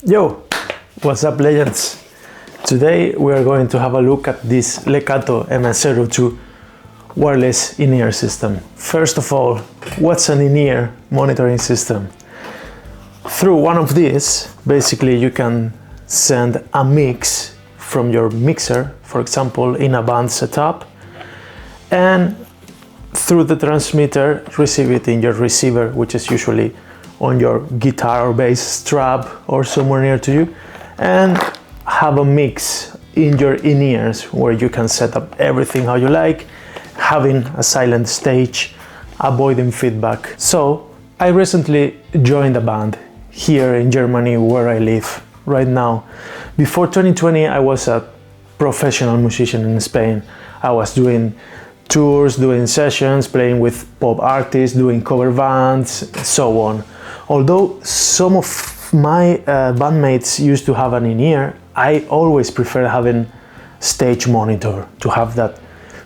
Yo, what's up legends? Today we are going to have a look at this Leato MS02 wireless in-ear system. First of all, what's an in-ear monitoring system? Through one of these, basically you can send a mix from your mixer, for example, in a band setup, and through the transmitter receive it in your receiver, which is usually on your guitar or bass strap or somewhere near to you, and have a mix in your in-ears where you can set up everything how you like, having a silent stage, avoiding feedback. So I recently joined a band here in Germany where I live right now. Before 2020 I was a professional musician in Spain. I was doing tours, doing sessions, playing with pop artists, doing cover bands, so on. Although some of my bandmates used to have an in-ear, I always prefer having stage monitor to have that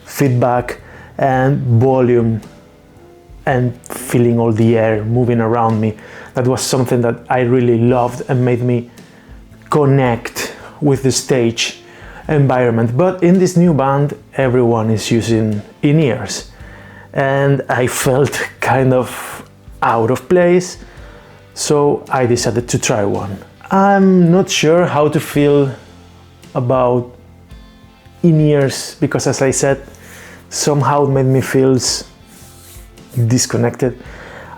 feedback and volume and feeling all the air moving around me. That was something that I really loved and made me connect with the stage environment. But in this new band, everyone is using in-ears, and I felt kind of out of place. So I decided to try one. I'm not sure how to feel about in-ears because, as I said, somehow it made me feel disconnected.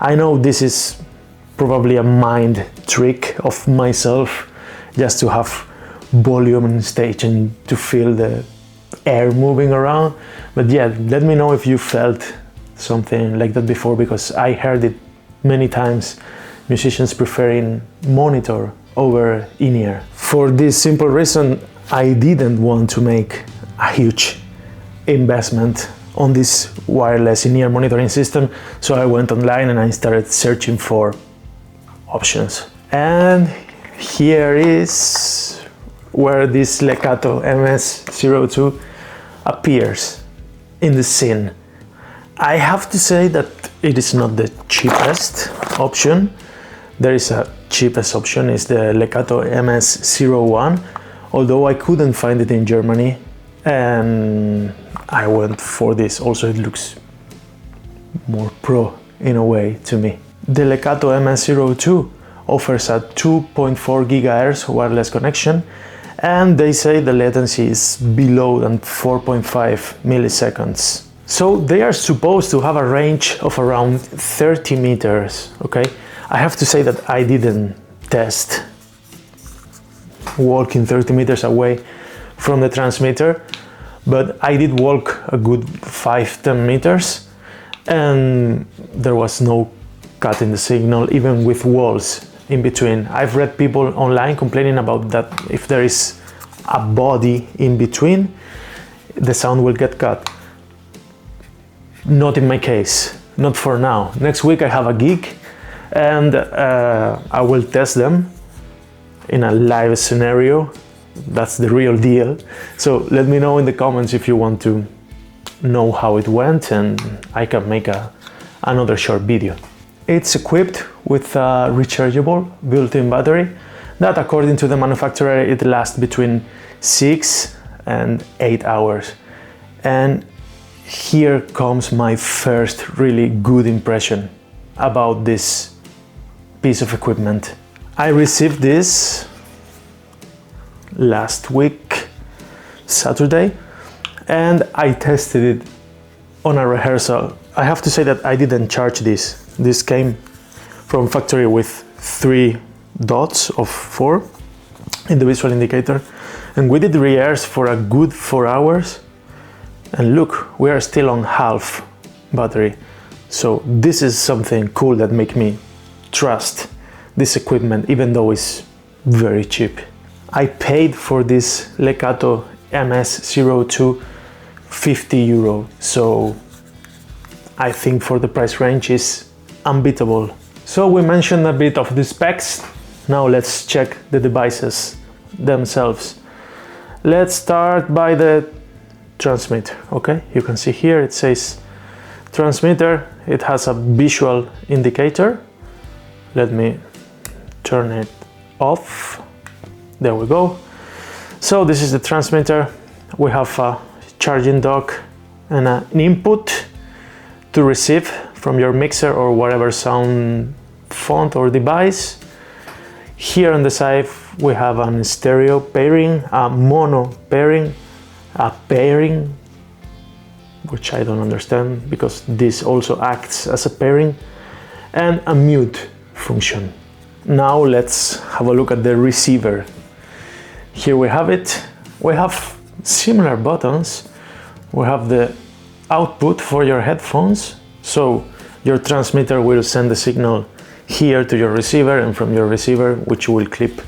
I know this is probably a mind trick of myself, just to have volume on stage and to feel the air moving around. But yeah, let me know if you felt something like that before, because I heard it many times. Musicians preferring monitor over in-ear. For this simple reason, I didn't want to make a huge investment on this wireless in-ear monitoring system, so I went online and I started searching for options. And here is where this Leato MS02 appears in the scene. I have to say that it is not the cheapest option. There is a cheapest option, is the Leato MS01, although I couldn't find it in Germany, and I went for this. Also, it looks more pro in a way to me. The Leato MS02 offers a 2.4 GHz wireless connection, and they say the latency is below than 4.5 milliseconds. So they are supposed to have a range of around 30 meters, okay? I have to say that I didn't test walking 30 meters away from the transmitter, but I did walk a good 5-10 meters, and there was no cut in the signal, even with walls in between. I've read people online complaining about that if there is a body in between, the sound will get cut. Not in my case, not for now. Next week I have a gig, and I will test them in a live scenario. That's the real deal. So let me know in the comments if you want to know how it went, and I can make another short video. It's equipped with a rechargeable built-in battery that, according to the manufacturer, it lasts between 6 and 8 hours. And here comes my first really good impression about this piece of equipment. I received this last week, Saturday, and I tested it on a rehearsal. I have to say that I didn't charge this. This came from factory with 3 dots of 4 in the visual indicator, and we did rehearse for a good 4 hours, and look, we are still on half battery. So this is something cool that make me trust this equipment, even though it's very cheap. I paid for this Leato MS02 €50, so I think for the price range is unbeatable. So we mentioned a bit of the specs. Now let's check the devices themselves. Let's start by the transmitter. Okay, you can see here it says transmitter. It has a visual indicator. Let me turn it off. There we go. So this is the transmitter. We have a charging dock and an input to receive from your mixer or whatever sound font or device. Here on the side we have a stereo pairing, a mono pairing, a pairing, which I don't understand because this also acts as a pairing, and a mute function. Now let's have a look at the receiver. Here we have it. We have similar buttons. We have the output for your headphones, so your transmitter will send the signal here to your receiver, and from your receiver, which you will clip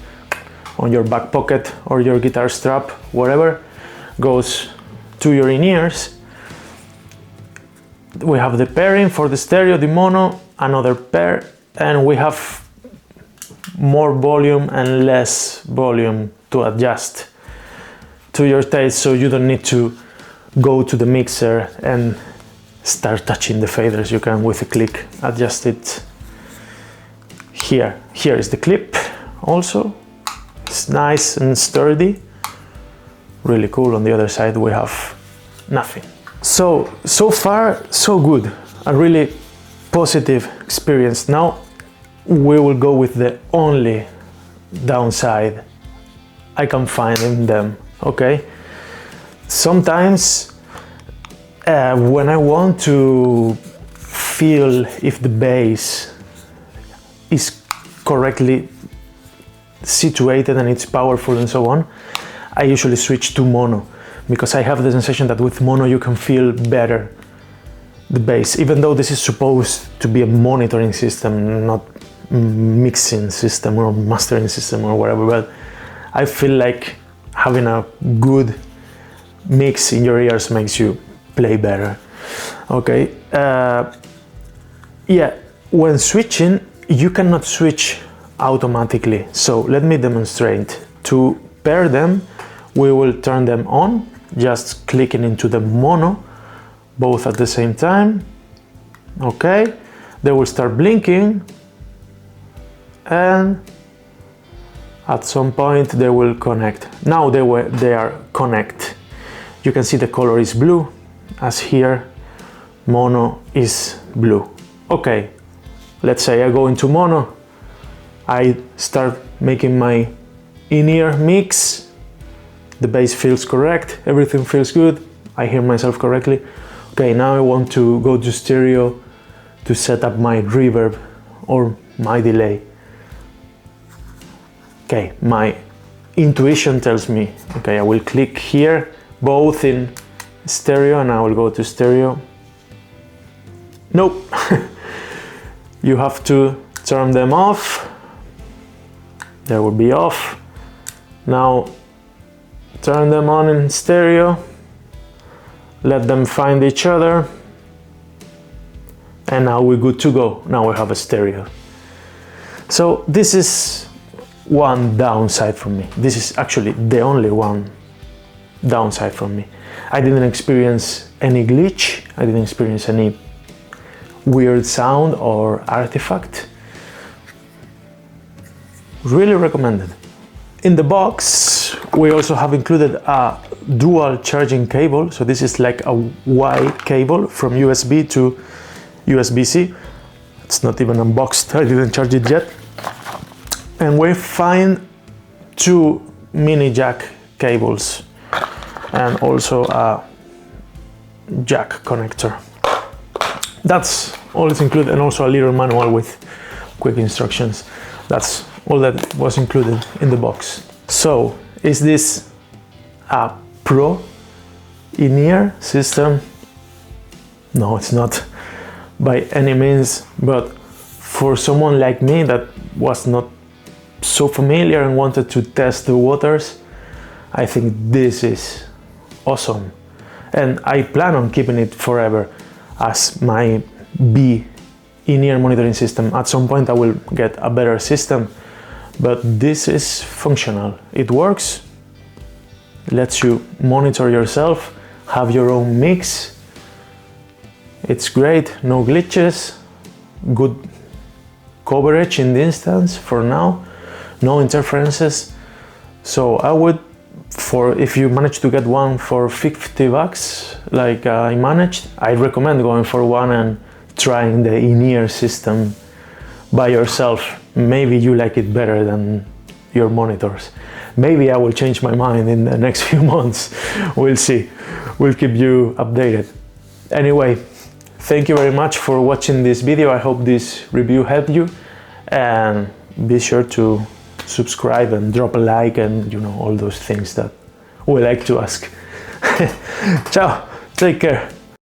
on your back pocket or your guitar strap, whatever, goes to your in-ears. We have the pairing for the stereo, the mono, another pair, and we have more volume and less volume to adjust to your taste, so you don't need to go to the mixer and start touching the faders. You can, with a click, adjust it here. Here is the clip also. It's nice and sturdy, really cool. On the other side we have nothing. So far so good, a really positive experience. Now we will go with the only downside I can find in them. Okay, sometimes when I want to feel if the bass is correctly situated and it's powerful and so on, I usually switch to mono, because I have the sensation that with mono you can feel better the bass, even though this is supposed to be a monitoring system, not mixing system or mastering system or whatever, but I feel like having a good mix in your ears makes you play better. Okay, yeah, when switching you cannot switch automatically, so let me demonstrate. To pair them, we will turn them on, just clicking into the mono, both at the same time. Okay, they will start blinking, and at some point they will connect. Now they are connect. You can see the color is blue, as here mono is blue. Okay, let's say I go into mono, I start making my in-ear mix, the bass feels correct, everything feels good, I hear myself correctly. Okay, now I want to go to stereo to set up my reverb or my delay. Okay, my intuition tells me, okay, I will click here, both in stereo, and I will go to stereo. Nope, you have to turn them off. They will be off. Now turn them on in stereo, let them find each other, and now we're good to go. Now we have a stereo. So this is one downside for me. This is actually the only one downside for me. I didn't experience any glitch, I didn't experience any weird sound or artifact. Really recommended. In the box we also have included a dual charging cable, so this is like a Y cable from USB to USB-C. It's not even unboxed, I didn't charge it yet. And we find two mini jack cables and also a jack connector. That's all is included, and also a little manual with quick instructions. That's all that was included in the box. So, is this a pro in-ear system? No, it's not by any means, but for someone like me that was not so familiar and wanted to test the waters, I think this is awesome, and I plan on keeping it forever as my B in-ear monitoring system. At some point I will get a better system, but this is functional. It works, lets you monitor yourself, have your own mix. It's great, no glitches, good coverage in the instance for now, no interferences. So I would, if you manage to get one for $50 like I managed, I'd recommend going for one and trying the in-ear system by yourself. Maybe you like it better than your monitors. Maybe I will change my mind in the next few months. We'll see. We'll keep you updated. Anyway, thank you very much for watching this video. I hope this review helped you, and be sure to subscribe and drop a like and all those things that we like to ask. Ciao, take care.